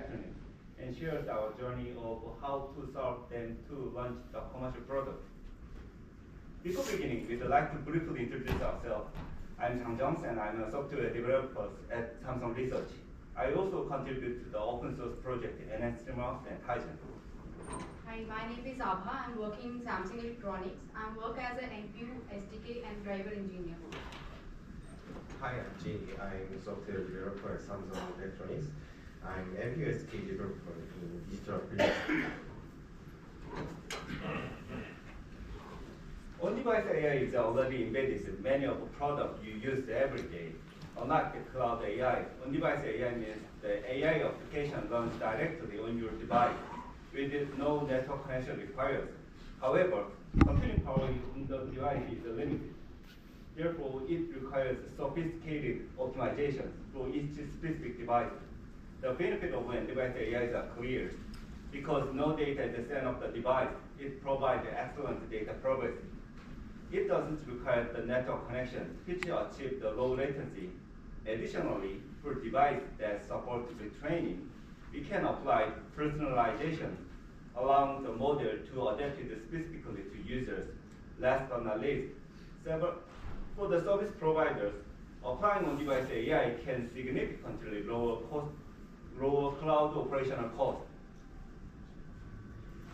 electronics and shares our journey of how to solve them to launch the commercial product. Before beginning, we'd like to briefly introduce ourselves. I'm Chang Jung, and I'm a software developer at Samsung Research. I also contribute to the open source project NSTreamOps and Tizen. Hi, my name is Abha. I'm working in Samsung Electronics. I work as an NPU, SDK, and driver engineer. Hi, I'm Jay. I'm a software developer at Samsung Electronics. I'm NPU SDK developer in digital applications. On-device AI is already embedded in many of the products you use every day. Unlike the cloud AI, on-device AI means the AI application runs directly on your device with no network connection required. However, computing power on the device is limited. Therefore, it requires sophisticated optimizations for each specific device. The benefit of on-device AIs are clear. Because no data is sent off the device, it provides excellent data privacy. It doesn't require the network connection, which achieves the low latency. Additionally, for devices that support retraining, we can apply personalization, allowing the model to adapt it specifically to users. Last but not least, for the service providers, applying on-device AI can significantly lower cloud operational costs.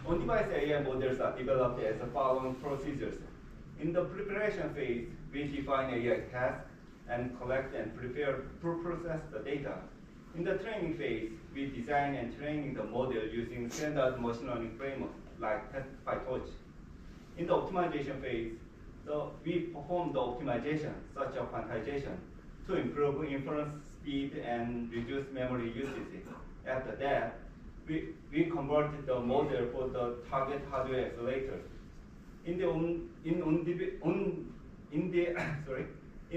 On-device AI models are developed as the following procedures. In the preparation phase, we define AI tasks and collect and prepare to process the data. In the training phase, we design and train the model using standard machine learning frameworks like PyTorch. In the optimization phase, we perform the optimization, such as quantization, to improve inference speed and reduce memory usage. After that, we convert the model for the target hardware accelerator. In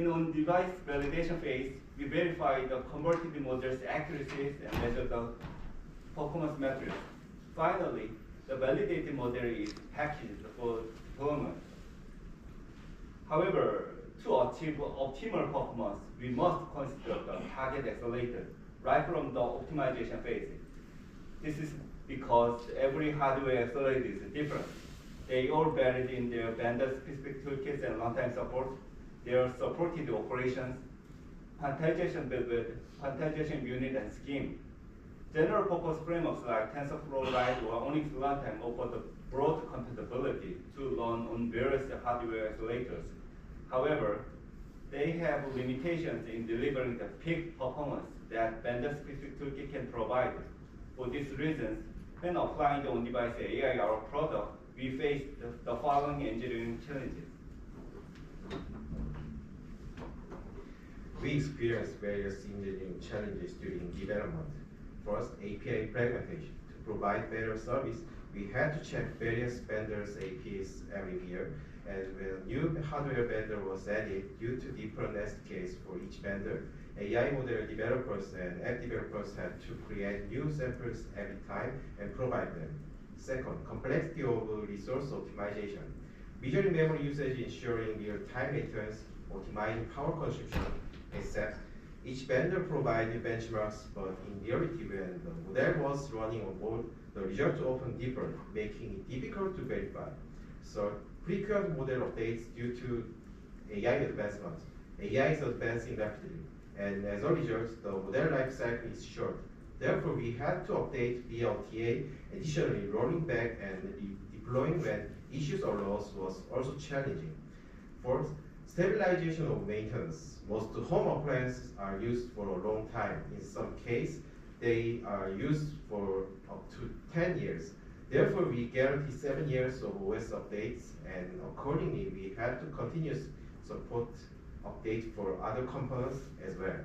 on-device validation phase, we verify the converted model's accuracy and measure the performance metrics. Finally, the validated model is packaged for deployment. However, to achieve optimal performance, we must consider the target accelerator right from the optimization phase. This is because every hardware accelerator is different. They all vary in their vendor-specific toolkits and runtime support, their supported operations, quantization build, quantization unit, and scheme. General-purpose frameworks like TensorFlow Lite or Onyx Runtime offer the broad compatibility to run on various hardware accelerators. However, they have limitations in delivering the peak performance that vendor-specific toolkit can provide. For these reasons, when applying the on-device AI, our product, we face the following engineering challenges. We experienced various engineering challenges during development. First, API fragmentation. To provide better service, we had to check various vendors' APIs every year, and when a new hardware vendor was added due to different SDKs for each vendor, AI model developers and app developers had to create new samples every time and provide them. Second, complexity of resource optimization. Measuring memory usage, ensuring real-time maintenance, optimizing power consumption, except each vendor provided benchmarks, but in reality, when the model was running on board, the results often differed, making it difficult to verify. So, frequent model updates due to AI advancements. AI is advancing rapidly, and as a result, the model life cycle is short. Therefore, we had to update via OTA. Additionally, rolling back and deploying when issues arose was also challenging. Fourth, stabilization of maintenance. Most home appliances are used for a long time. In some cases, they are used for up to 10 years. Therefore, we guarantee 7 years of OS updates, and accordingly, we had to continuous support update for other components as well.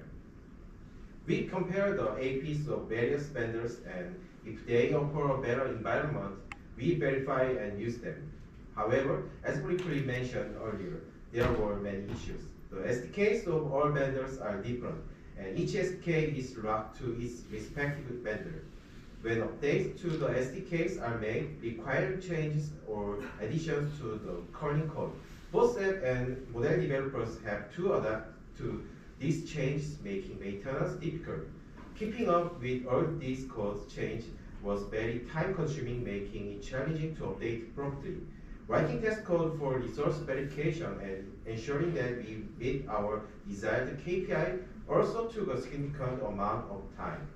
We compare the APIs of various vendors, and if they offer a better environment, we verify and use them. However, as briefly mentioned earlier, there were many issues. The SDKs of all vendors are different, and each SDK is locked to its respective vendor. When updates to the SDKs are made, required changes or additions to the kernel code, both app and model developers have to adapt to these changes, making maintenance difficult. Keeping up with all these code change was very time-consuming, making it challenging to update promptly. Writing test code for resource verification and ensuring that we meet our desired KPI also took a significant amount of time.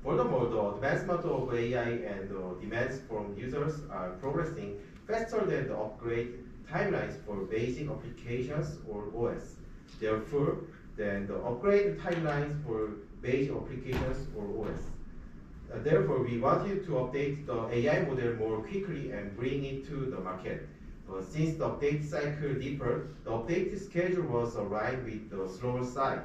Furthermore, the advancement of AI and the demands from users are progressing faster than the upgrade timelines for basic applications or OS. Therefore, the upgrade timelines for basic applications or OS. Therefore, we wanted to update the AI model more quickly and bring it to the market. Since the update cycle differed, the update schedule was aligned with the slower side.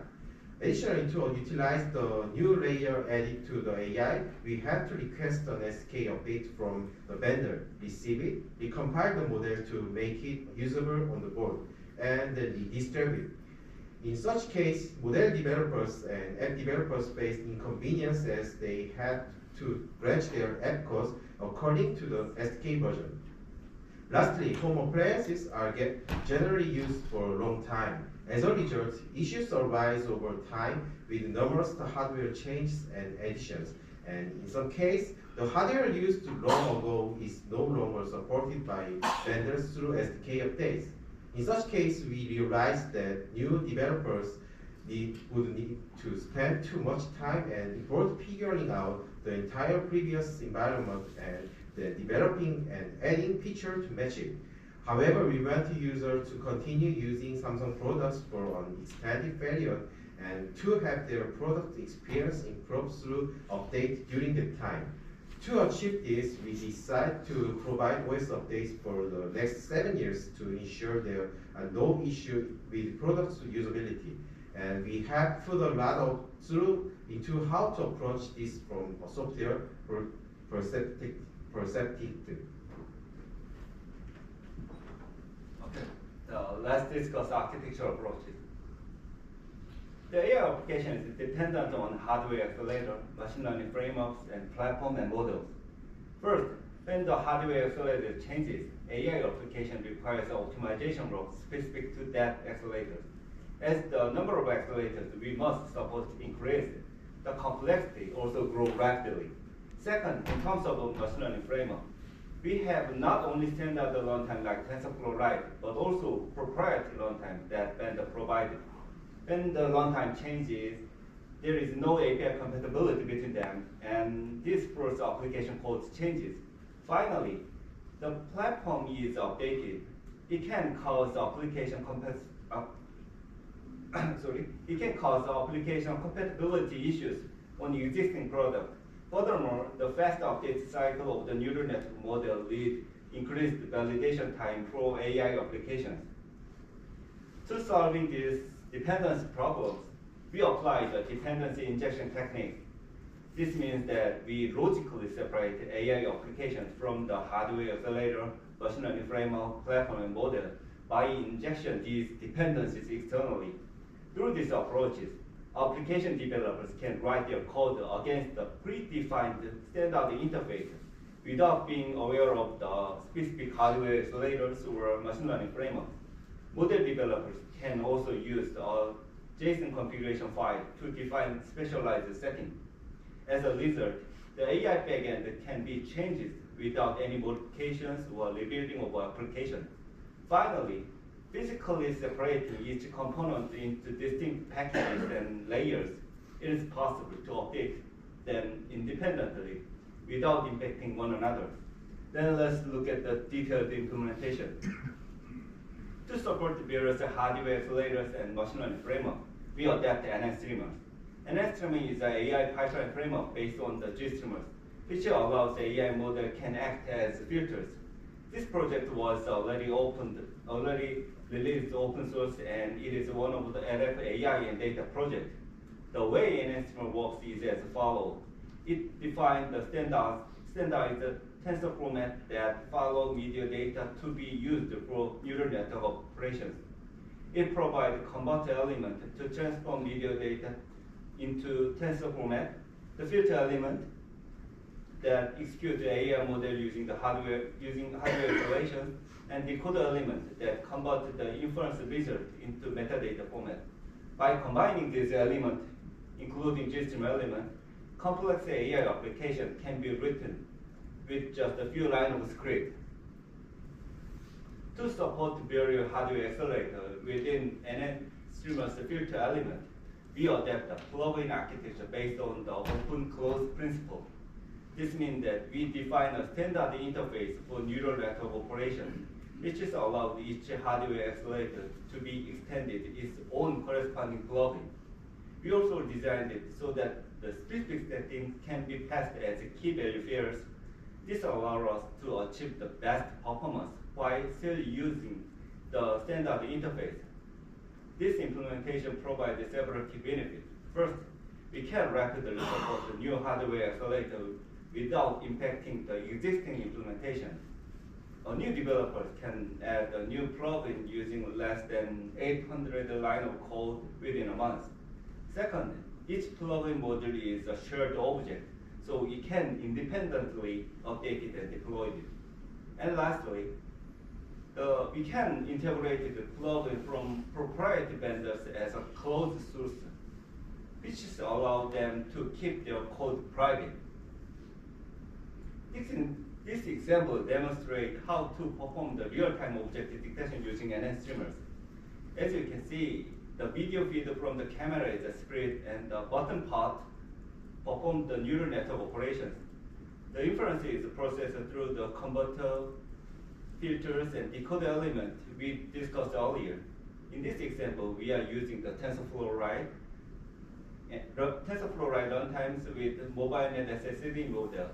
Additionally, to utilize the new layer added to the AI, we had to request an SK update from the vendor, receive it, recompile the model to make it usable on the board, and then redistribute. In such case, model developers and app developers faced inconvenience as they had to branch their app codes according to the SDK version. Lastly, home appliances are generally used for a long time. As a result, issues arise over time with numerous hardware changes and additions. And in some cases, the hardware used long ago is no longer supported by vendors through SDK updates. In such case, we realized that new developers would need to spend too much time and effort figuring out the entire previous environment and developing and adding features to match it. However, we want users to continue using Samsung products for an extended period and to have their product experience improve through updates during the time. To achieve this, we decided to provide OS updates for the next 7 years to ensure there are no issues with product usability. And we have put a lot of thought into how to approach this from a software perspective. Okay, so let's discuss architectural approaches. The AI application is dependent on hardware accelerator, machine learning frameworks, and platform and models. First, when the hardware accelerator changes, AI application requires optimization work specific to that accelerator. As the number of accelerators we must support increases, the complexity also grows rapidly. Second, in terms of machine learning framework, we have not only standard runtime like TensorFlow Lite, but also proprietary runtime that vendor provided. When the runtime changes, there is no API compatibility between them, and this forces application code changes. Finally, the platform is updated. It can cause application compatibility issues on the existing product. Furthermore, the fast update cycle of the neural network model leads increased validation time for AI applications. To solving these dependency problems, we apply the dependency injection technique. This means that we logically separate AI applications from the hardware accelerator, machine learning framework, platform, and model by injection these dependencies externally. Through these approaches, application developers can write their code against the predefined standard interface without being aware of the specific hardware accelerators or machine learning frameworks. Model developers can also use a JSON configuration file to define specialized settings. As a result, the AI backend can be changed without any modifications or rebuilding of application. Finally, physically separating each component into distinct packages and layers, it is possible to update them independently without impacting one another. Then let's look at the detailed implementation. To support the various hardware accelerators and machine learning framework, we adapt NSStreamers. NSStreaming is an AI pipeline framework based on the GStreamers, which allows the AI model can act as filters. This project was already released open source, and it is one of the LF AI and data projects. The way NSStreamer works is as follows. It defines the standardized tensor format that follow media data to be used for neural network operations. It provides converter element to transform media data into tensor format, the filter element that execute the AI model using hardware acceleration, and decoder element that convert the inference result into metadata format. By combining these elements including system element, complex AI application can be written with just a few lines of script. To support barrier hardware accelerator within NN streamer's filter element, we adapt a plugin architecture based on the open close principle. This means that we define a standard interface for neural network operation, which is allowed each hardware accelerator to be extended its own corresponding plugin. We also designed it so that the specific settings can be passed as key value pairs. This allows us to achieve the best performance while still using the standard interface. This implementation provides several key benefits. First, we can rapidly support the new hardware accelerator without impacting the existing implementation. A new developer can add a new plugin using less than 800 lines of code within a month. Second, each plugin module is a shared object, so it can independently update it and deploy it. And lastly, we can integrate the plugin from proprietary vendors as a closed source, which allows them to keep their code private. This example demonstrates how to perform the real-time object detection using NN streamers. As you can see, the video feed from the camera is split, and the bottom part performs the neural network operations. The inference is processed through the converter, filters, and decoder element we discussed earlier. In this example, we are using the TensorFlow Ride runtimes with MobileNet SSD model.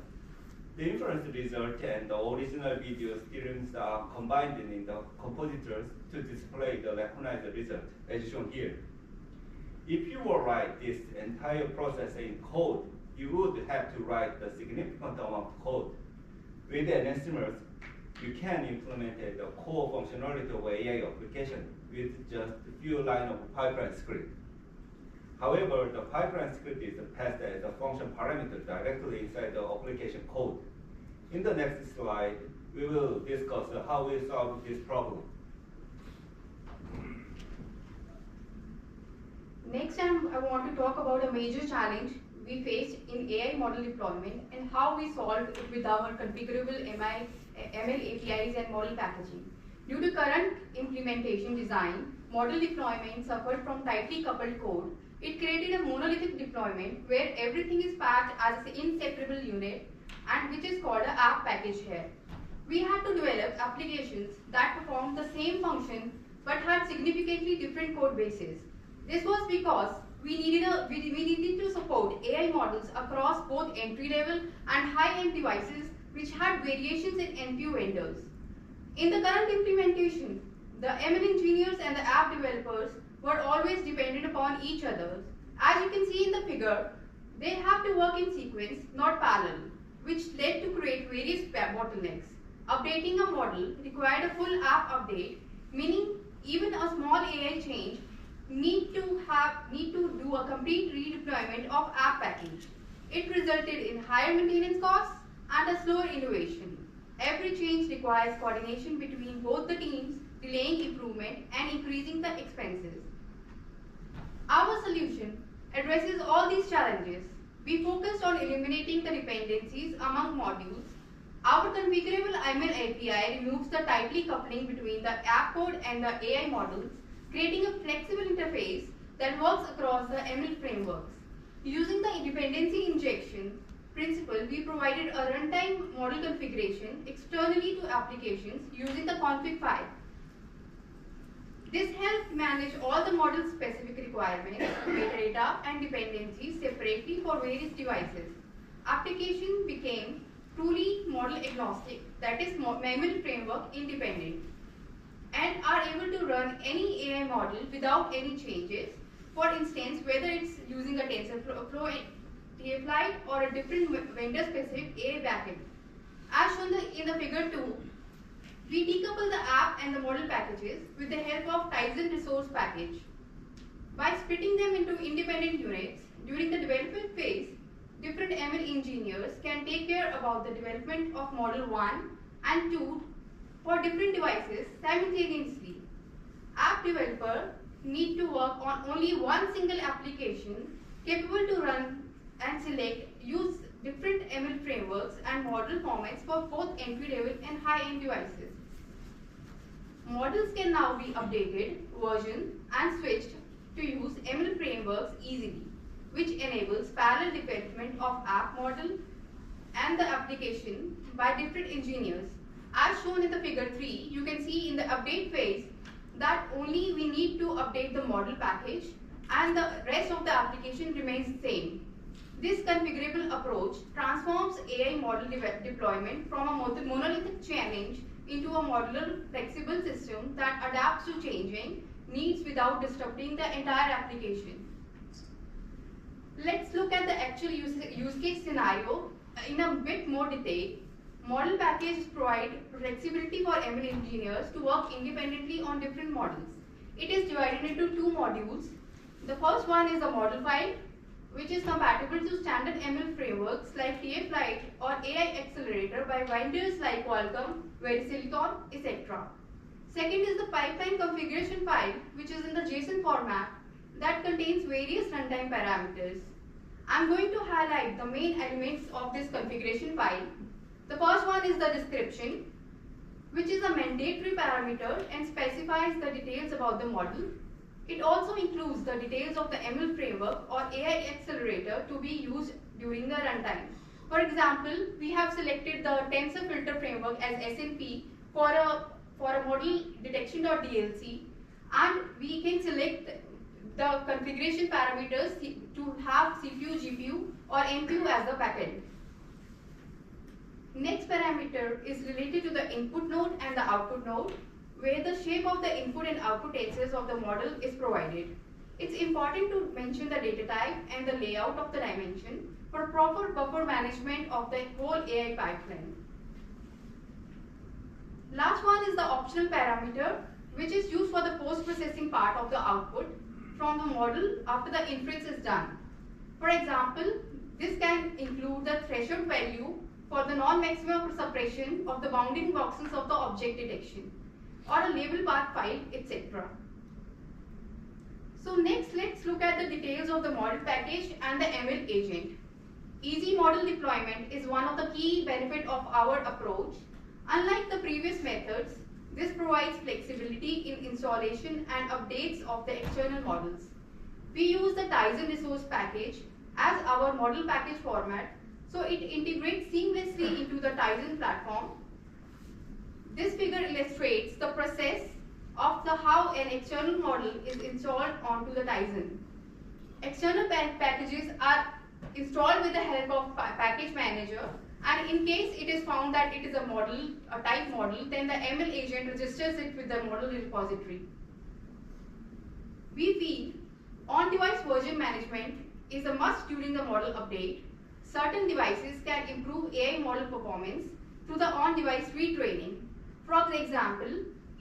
The inference result and the original video streams are combined in the compositors to display the recognized result, as shown here. If you will write this entire process in code, you would have to write a significant amount of code. With NN streamers, you can implement the core functionality of AI application with just a few lines of pipeline script. However, the pipeline script is passed as a function parameter directly inside the application code. In the next slide, we will discuss how we solve this problem. Next, I want to talk about a major challenge we faced in AI model deployment and how we solved it with our configurable ML APIs and model packaging. Due to current implementation design, model deployment suffered from tightly coupled code. It created a monolithic deployment where everything is packed as an inseparable unit, and which is called an app package here. We had to develop applications that performed the same function but had significantly different code bases. This was because we needed to support AI models across both entry-level and high-end devices which had variations in NPU vendors. In the current implementation, the ML engineers and the app developers were always dependent upon each other. As you can see in the figure, they have to work in sequence, not parallel, which led to create various bottlenecks. Updating a model required a full app update, meaning even a small AI change need to do a complete redeployment of app package. It resulted in higher maintenance costs and a slower innovation. Every change requires coordination between both the teams, delaying improvement and increasing the expenses. Our solution addresses all these challenges. We focused on eliminating the dependencies among modules. Our configurable ML API removes the tightly coupling between the app code and the AI models, creating a flexible interface that works across the ML frameworks. Using the dependency injection principle, we provided a runtime model configuration externally to applications using the config file. This helped manage all the model-specific requirements, metadata, and dependencies separately for various devices. Application became truly model agnostic, that is ML framework independent, and are able to run any AI model without any changes. For instance, whether it's using a TensorFlow flight or a different vendor-specific AI backend. As shown in the figure 2, we decouple the app and the model packages with the help of Tizen resource package. By splitting them into independent units, during the development phase, different ML engineers can take care about the development of model 1 and 2 for different devices simultaneously. App developer need to work on only one single application, capable to run and use different ML frameworks and model formats for both entry-level and high-end devices. Models can now be updated, versioned, and switched to use ML frameworks easily, which enables parallel development of app model and the application by different engineers. As shown in the figure 3, you can see in the update phase that only we need to update the model package and the rest of the application remains same. This configurable approach transforms AI model deployment from a monolithic challenge into a modular, flexible system that adapts to changing needs without disrupting the entire application. Let's look at the actual use case scenario in a bit more detail. Model packages provide flexibility for ML engineers to work independently on different models. It is divided into two modules. The first one is a model file, which is compatible to standard ML frameworks like TF-Lite or AI Accelerator by vendors like Qualcomm, VeriSilicon, etc. Second is the pipeline configuration file, which is in the JSON format that contains various runtime parameters. I'm going to highlight the main elements of this configuration file. The first one is the description, which is a mandatory parameter and specifies the details about the model. It also includes the details of the ML framework or AI accelerator to be used during the runtime. For example, we have selected the tensor filter framework as SNP for a model detection.dlc, and we can select the configuration parameters to have CPU, GPU or NPU as the backend. Next parameter is related to the input node and the output node, where the shape of the input and output axis of the model is provided. It's important to mention the data type and the layout of the dimension for proper buffer management of the whole AI pipeline. Last one is the optional parameter, which is used for the post-processing part of the output from the model after the inference is done. For example, this can include the threshold value for the non-maximum suppression of the bounding boxes of the object detection, or a label path file, etc. So next, let's look at the details of the model package and the ML agent. Easy model deployment is one of the key benefits of our approach. Unlike the previous methods, this provides flexibility in installation and updates of the external models. We use the Tizen resource package as our model package format, so it integrates seamlessly into the Tizen platform. This figure illustrates the process of how an external model is installed onto the Tizen. External packages are installed with the help of package manager, and in case it is found that it is a type model, then the ML agent registers it with the model repository. We feel on-device version management is a must during the model update. Certain devices can improve AI model performance through the on-device retraining. For example,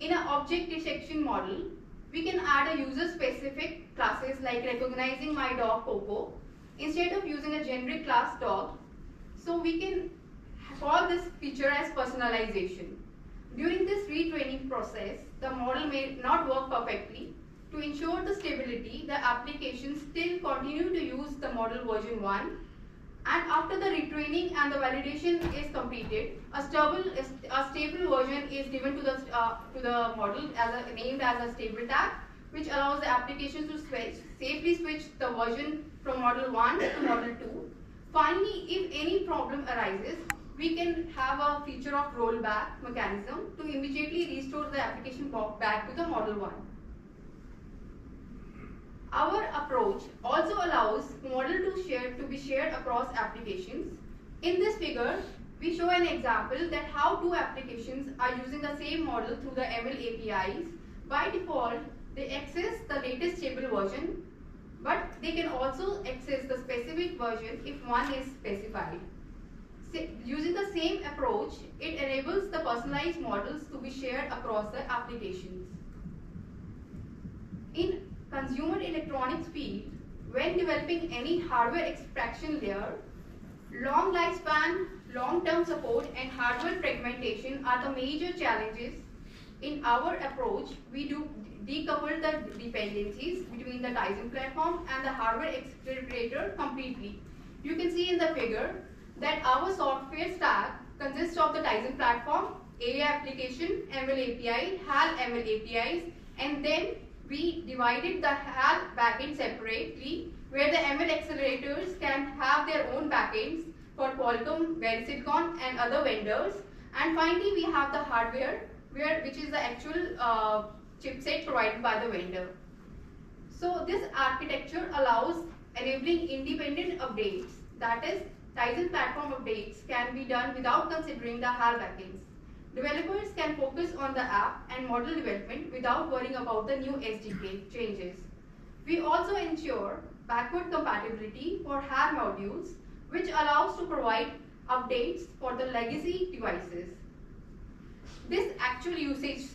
in an object detection model, we can add a user-specific classes like recognizing my dog Coco instead of using a generic class dog. So we can call this feature as personalization. During this retraining process, the model may not work perfectly. To ensure the stability, the application still continue to use the model version 1. And after the retraining and the validation is completed, a stable version is given to the model named as a stable tag, which allows the application to safely switch the version from model 1 to model 2. Finally, if any problem arises, we can have a feature of rollback mechanism to immediately restore the application back to the model 1. Our approach also allows model to be shared across applications. In this figure, we show an example that how two applications are using the same model through the ML APIs. By default, they access the latest stable version, but they can also access the specific version if one is specified. Using the same approach, it enables the personalized models to be shared across the applications. In consumer electronics field, when developing any hardware abstraction layer, long lifespan, long-term support and hardware fragmentation are the major challenges. In our approach, we do decoupled the dependencies between the Tizen platform and the hardware accelerator completely. You can see in the figure that our software stack consists of the Tizen platform, AI application, ML API, HAL ML APIs, and then we divided the HAL backend separately, where the ML accelerators can have their own backends for Qualcomm, Verisicon, and other vendors. And finally, we have the hardware, which is the actual chipset provided by the vendor. So this architecture allows enabling independent updates, that is, Tizen platform updates can be done without considering the HAL backends. Developers can focus on the app and model development without worrying about the new SDK changes. We also ensure backward compatibility for HAL modules, which allows to provide updates for the legacy devices. This actual usage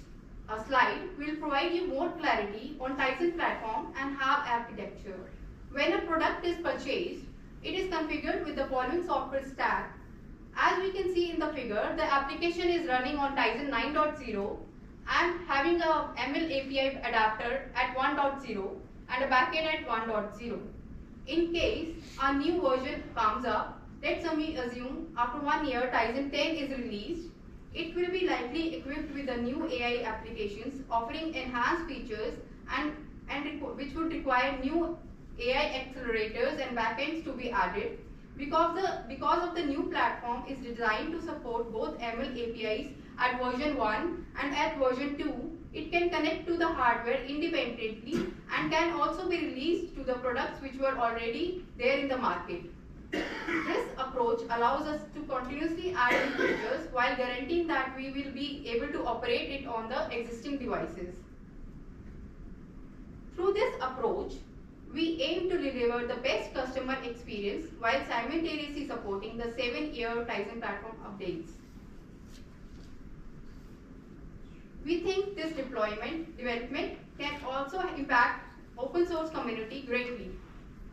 slide will provide you more clarity on Tizen platform and HAL architecture. When a product is purchased, it is configured with the following software stack. As we can see in the figure, the application is running on Tizen 9.0 and having a ML API adapter at 1.0 and a backend at 1.0. In case a new version comes up, let's assume after 1 year Tizen 10 is released, it will be likely equipped with the new AI applications offering enhanced features and which would require new AI accelerators and backends to be added. Because of the new platform is designed to support both ML APIs at version 1 and at version 2, it can connect to the hardware independently and can also be released to the products which were already there in the market. This approach allows us to continuously add new features while guaranteeing that we will be able to operate it on the existing devices. Through this approach, we aim to deliver the best customer experience while simultaneously supporting the 7-year Tizen platform updates. We think this development can also impact open source community greatly.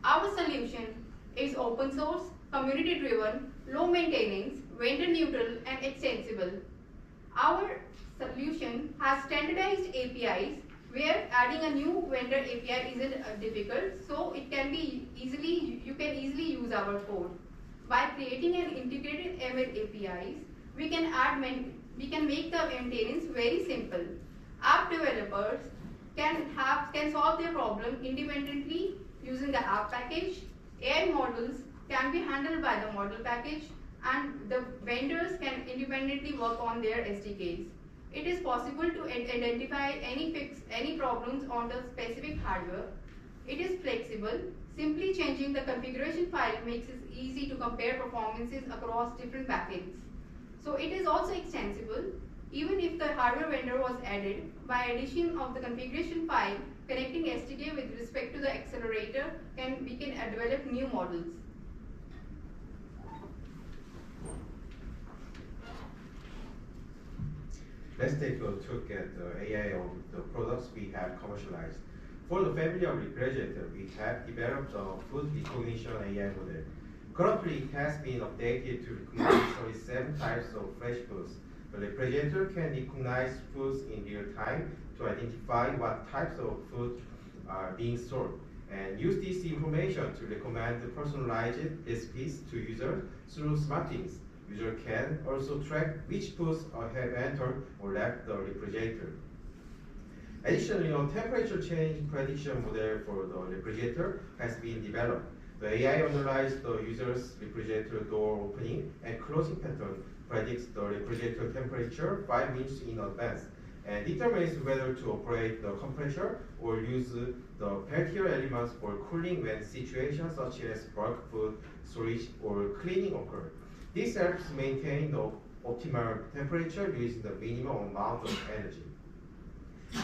Our solution is open source, community driven, low maintenance, vendor neutral, and extensible. Our solution has standardized APIs where adding a new vendor API isn't difficult, so it can be you can easily use our code. By creating an integrated ML APIs, we can make the maintenance very simple. App developers can solve their problem independently using the app package. AI models can be handled by the model package, and the vendors can independently work on their SDKs. It is possible to identify any problems on the specific hardware. It is flexible. Simply changing the configuration file makes it easy to compare performances across different backends. So it is also extensible. Even if the hardware vendor was added, by addition of the configuration file, connecting SDK with respect to the accelerator, we can develop new models. Let's take a look at the AI of the products we have commercialized. For the family of refrigerator, we have developed a food recognition AI model. Currently, it has been updated to recognize 37 types of fresh foods. The refrigerator can recognize foods in real time to identify what types of food are being stored and use this information to recommend personalized recipes to users through SmartThings. User can also track which foods have entered or left the refrigerator. Additionally, a temperature change prediction model for the refrigerator has been developed. The AI analyzes the user's refrigerator door opening and closing pattern, predicts the refrigerator temperature 5 minutes in advance, and determines whether to operate the compressor or use the peltier elements for cooling when situations such as bulk food storage or cleaning occur. This helps maintain the optimal temperature using the minimum amount of energy.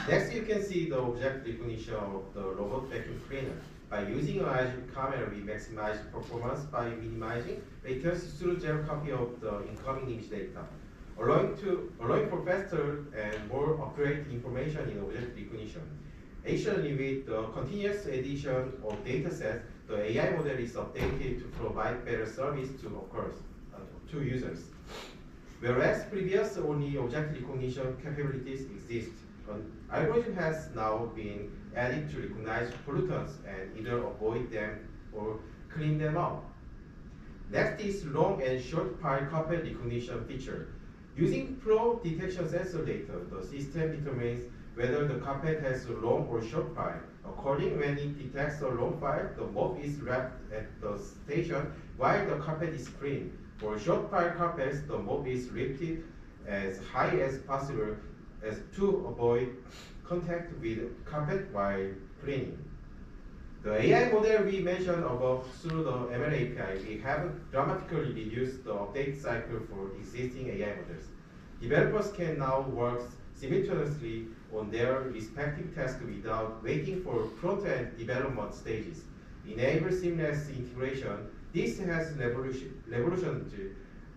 Next, you can see the object recognition of the robot vacuum cleaner. By using an agile camera, we maximize performance by minimizing latency through zero copy of the incoming image data, allowing for faster and more accurate information in object recognition. Additionally, with the continuous addition of data sets, the AI model is updated to provide better service to users. Whereas previous only object recognition capabilities exist, An algorithm has now been added to recognize pollutants and either avoid them or clean them up. Next is long and short pile carpet recognition feature. Using flow detection sensor data, the system determines whether the carpet has a long or short pile. According when it detects a long pile, the mop is wrapped at the station while the carpet is clean. For short pile carpets, the mop is lifted as high as possible as to avoid contact with carpet while cleaning. The AI model we mentioned above through the ML API, we have dramatically reduced the update cycle for existing AI models. Developers can now work simultaneously on their respective tasks without waiting for front-end development stages. Enable seamless integration. This has revolutionized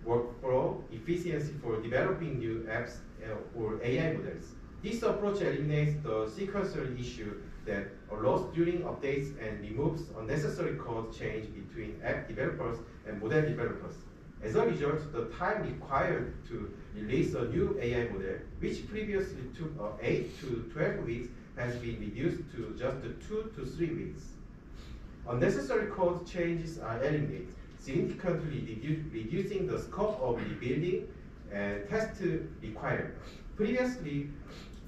workflow efficiency for developing new apps or AI models. This approach eliminates the sequential issue that arose during updates and removes unnecessary code change between app developers and model developers. As a result, the time required to release a new AI model, which previously took 8 to 12 weeks, has been reduced to just 2 to 3 weeks. Unnecessary code changes are eliminated, significantly reducing the scope of rebuilding and test required. Previously,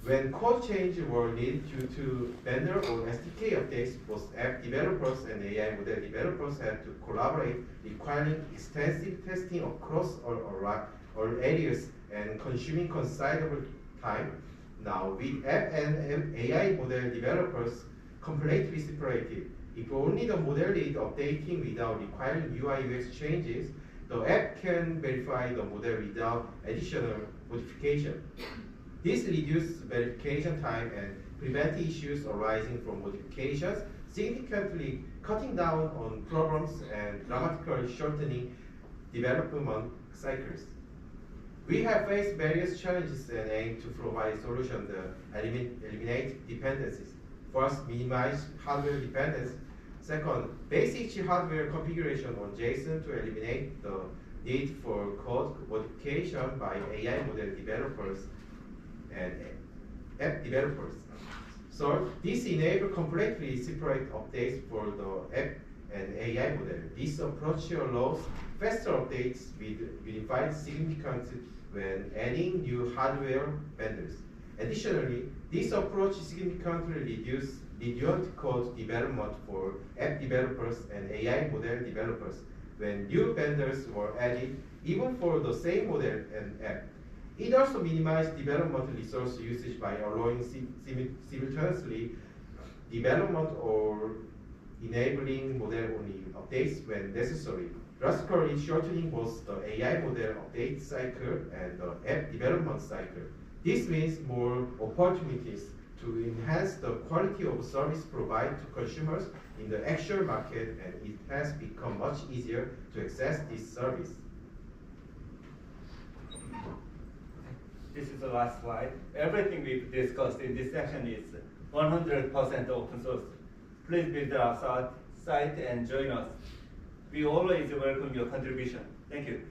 when code changes were needed due to vendor or SDK updates, both app developers and AI model developers had to collaborate, requiring extensive testing across all areas and consuming considerable time. Now, with app and AI model developers completely separated, if only the model is updating without requiring UI/UX changes, the app can verify the model without additional modification. This reduces verification time and prevents issues arising from modifications, significantly cutting down on problems and dramatically shortening development cycles. We have faced various challenges and aim to provide solutions that eliminate dependencies. First, minimize hardware dependence. Second, basic hardware configuration on JSON to eliminate the need for code modification by AI model developers and app developers. So this enables completely separate updates for the app and AI model. This approach allows faster updates with unified significance when adding new hardware vendors. Additionally, this approach significantly reduces code development for app developers and AI model developers when new vendors were added, even for the same model and app. It also minimized development resource usage by allowing simultaneously development or enabling model-only updates when necessary, drastically shortening both the AI model update cycle and the app development cycle. This means more opportunities to enhance the quality of service provided to consumers in the actual market, and it has become much easier to access this service. This is the last slide. Everything we've discussed in this section is 100% open source. Please visit our site and join us. We always welcome your contribution. Thank you.